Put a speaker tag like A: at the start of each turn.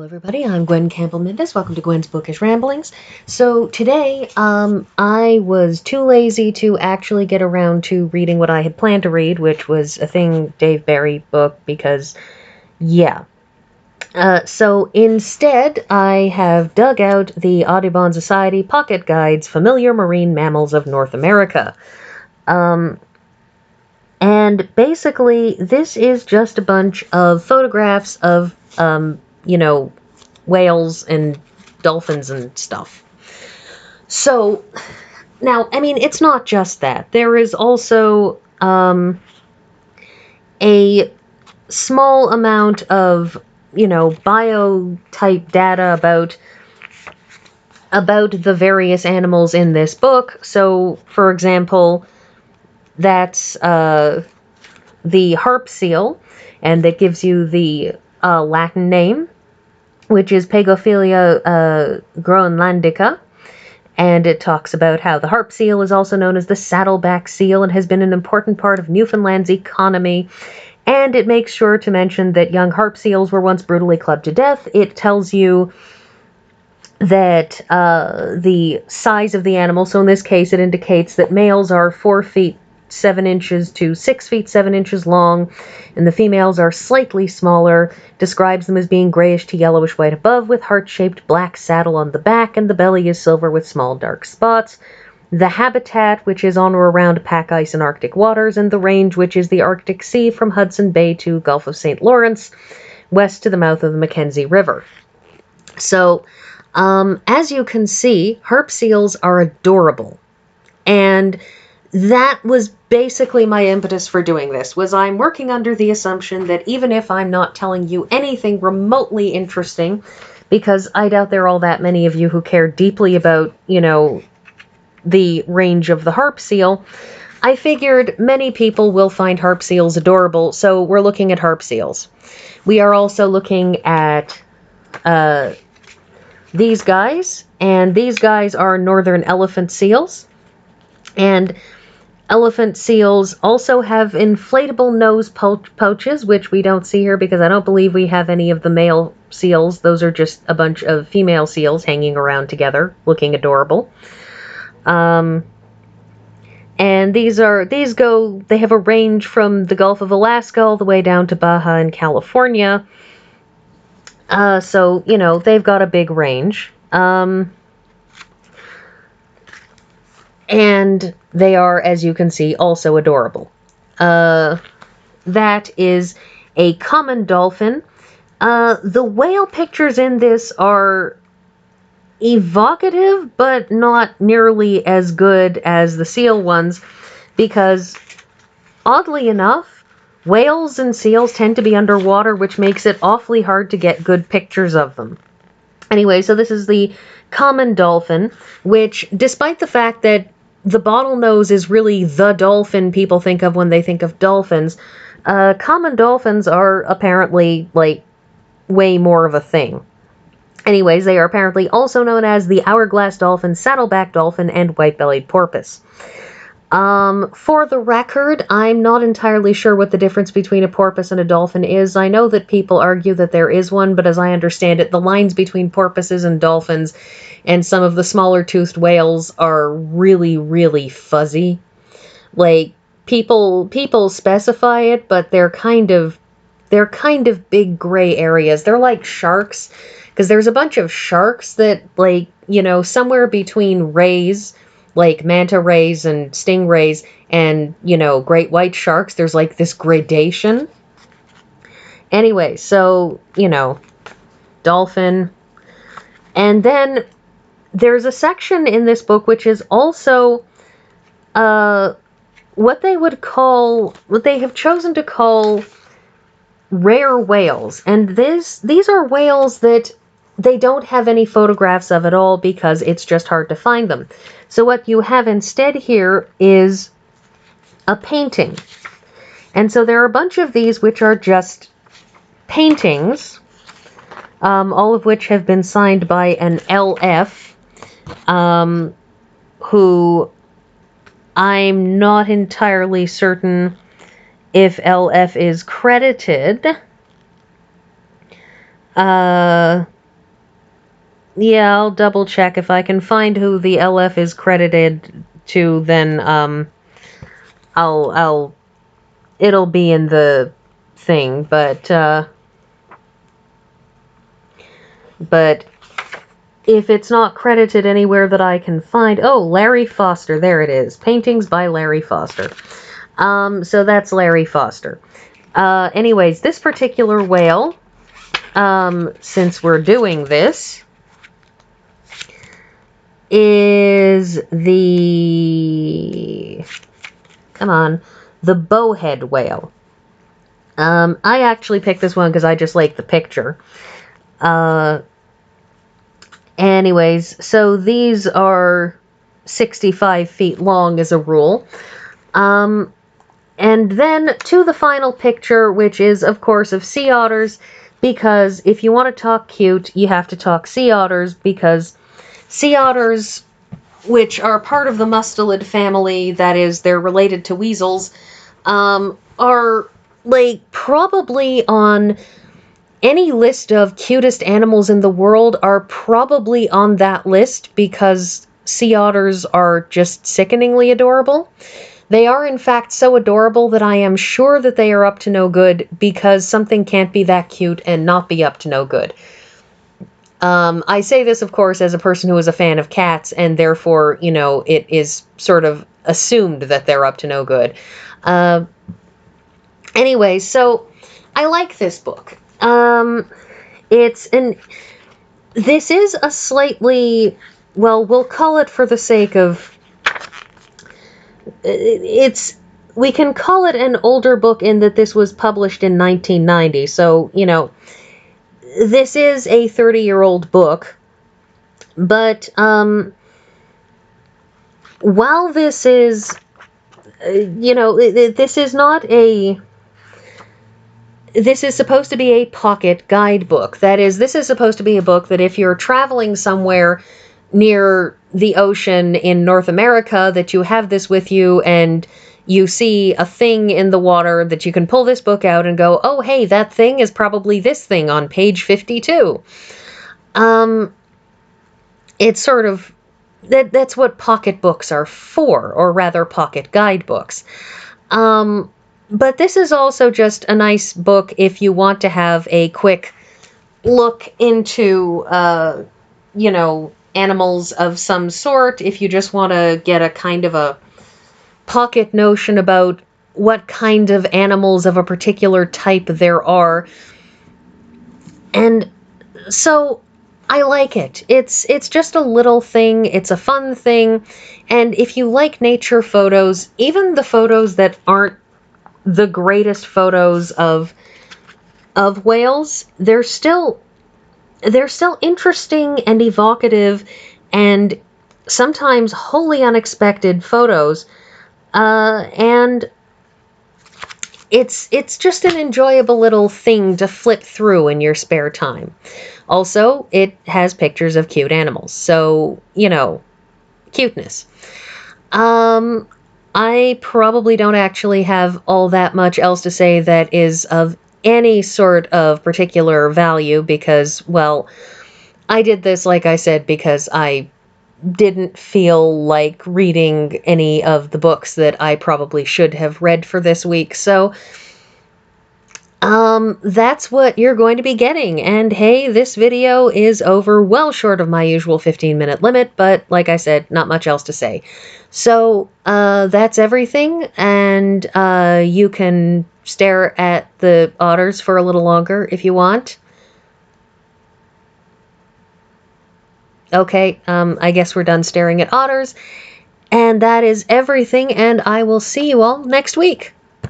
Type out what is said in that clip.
A: Everybody, I'm Gwen Campbell-Mindes. Welcome to Gwen's Bookish Ramblings. So today, I was too lazy to actually get around to reading what I had planned to read, which was a Thing Dave Barry book, because, yeah. So instead, I have dug out the Audubon Society Pocket Guides, Familiar Marine Mammals of North America. And basically, this is just a bunch of photographs of, whales and dolphins and stuff. So, now, I mean, it's not just that. There is also a small amount of, bio-type data about the various animals in this book. So, for example, that's the harp seal, and that gives you the Latin name, which is Pagophilia groenlandica, and it talks about how the harp seal is also known as the saddleback seal and has been an important part of Newfoundland's economy, and it makes sure to mention that young harp seals were once brutally clubbed to death. It tells you that the size of the animal, so in this case it indicates that males are 4 feet 7 inches to 6 feet 7 inches long, and the females are slightly smaller, describes them as being grayish to yellowish white above, with heart-shaped black saddle on the back, and the belly is silver with small dark spots. The habitat, which is on or around pack ice in Arctic waters, and the range, which is the Arctic Sea from Hudson Bay to Gulf of St. Lawrence, west to the mouth of the Mackenzie River. So, as you can see, harp seals are adorable, and that was basically my impetus for doing this, was I'm working under the assumption that even if I'm not telling you anything remotely interesting, because I doubt there are all that many of you who care deeply about, the range of the harp seal, I figured many people will find harp seals adorable, so we're looking at harp seals. We are also looking at these guys, and these guys are northern elephant seals, and elephant seals also have inflatable nose pouches, which we don't see here because I don't believe we have any of the male seals. Those are just a bunch of female seals hanging around together, looking adorable. And they have a range from the Gulf of Alaska all the way down to Baja in California. So, they've got a big range. And they are, as you can see, also adorable. That is a common dolphin. The whale pictures in this are evocative, but not nearly as good as the seal ones, because, oddly enough, whales and seals tend to be underwater, which makes it awfully hard to get good pictures of them. Anyway, so this is the common dolphin, which, despite the fact that the bottlenose is really the dolphin people think of when they think of dolphins, common dolphins are apparently, way more of a thing. Anyways, they are apparently also known as the hourglass dolphin, saddleback dolphin, and white-bellied porpoise. For the record, I'm not entirely sure what the difference between a porpoise and a dolphin is. I know that people argue that there is one, but as I understand it, the lines between porpoises and dolphins and some of the smaller toothed whales are really, really fuzzy. People specify it, but they're kind of big gray areas. They're like sharks, because there's a bunch of sharks that, somewhere between rays, like manta rays and stingrays, and, great white sharks, there's this gradation. Anyway, so, dolphin. And then there's a section in this book which is also what they have chosen to call rare whales. And these are whales that they don't have any photographs of at all because it's just hard to find them. So what you have instead here is a painting. And so there are a bunch of these which are just paintings, all of which have been signed by an LF, who I'm not entirely certain if LF is credited. Yeah, I'll double check. If I can find who the LF is credited to, then I'll it'll be in the thing, but if it's not credited anywhere that I can find, oh, Larry Foster, there it is. Paintings by Larry Foster. So that's Larry Foster. Anyways, this particular whale, since we're doing this, is the bowhead whale. I actually picked this one because I just like the picture. Anyways, so these are 65 feet long as a rule. And then to the final picture, which is, of course, of sea otters, because if you want to talk cute, you have to talk sea otters, because sea otters, which are part of the mustelid family, that is, they're related to weasels, are, like, probably on any list of cutest animals in the world, are probably on that list, because sea otters are just sickeningly adorable. They are, in fact, so adorable that I am sure that they are up to no good, because something can't be that cute and not be up to no good. I say this, of course, as a person who is a fan of cats, and therefore, you know, it is sort of assumed that they're up to no good. Anyway, so I like this book. This is a slightly, well, we'll call it, for the sake of, we can call it an older book in that this was published in 1990, so, you know, this is a 30-year-old book, but, while this is, you know, this is not a... This is supposed to be a pocket guidebook. That is, this is supposed to be a book that if you're traveling somewhere near the ocean in North America, that you have this with you and you see a thing in the water, that you can pull this book out and go, oh, hey, that thing is probably this thing on page 52. It's sort of, that's what pocket books are for, or rather pocket guidebooks. But this is also just a nice book if you want to have a quick look into, you know, animals of some sort, if you just want to get a kind of a pocket notion about what kind of animals of a particular type there are. And so I like it. It's just a little thing. It's a fun thing. And if you like nature photos, even the photos that aren't the greatest photos of whales, they're still interesting and evocative and sometimes wholly unexpected photos, and it's just an enjoyable little thing to flip through in your spare time. Also, it has pictures of cute animals, so, you know, cuteness. I probably don't actually have all that much else to say that is of any sort of particular value, because, well, I did this, like I said, because I didn't feel like reading any of the books that I probably should have read for this week. So, that's what you're going to be getting. And hey, this video is over well short of my usual 15-minute limit, but like I said, not much else to say. So, that's everything, and you can stare at the otters for a little longer if you want. Okay, I guess we're done staring at otters, and that is everything, and I will see you all next week.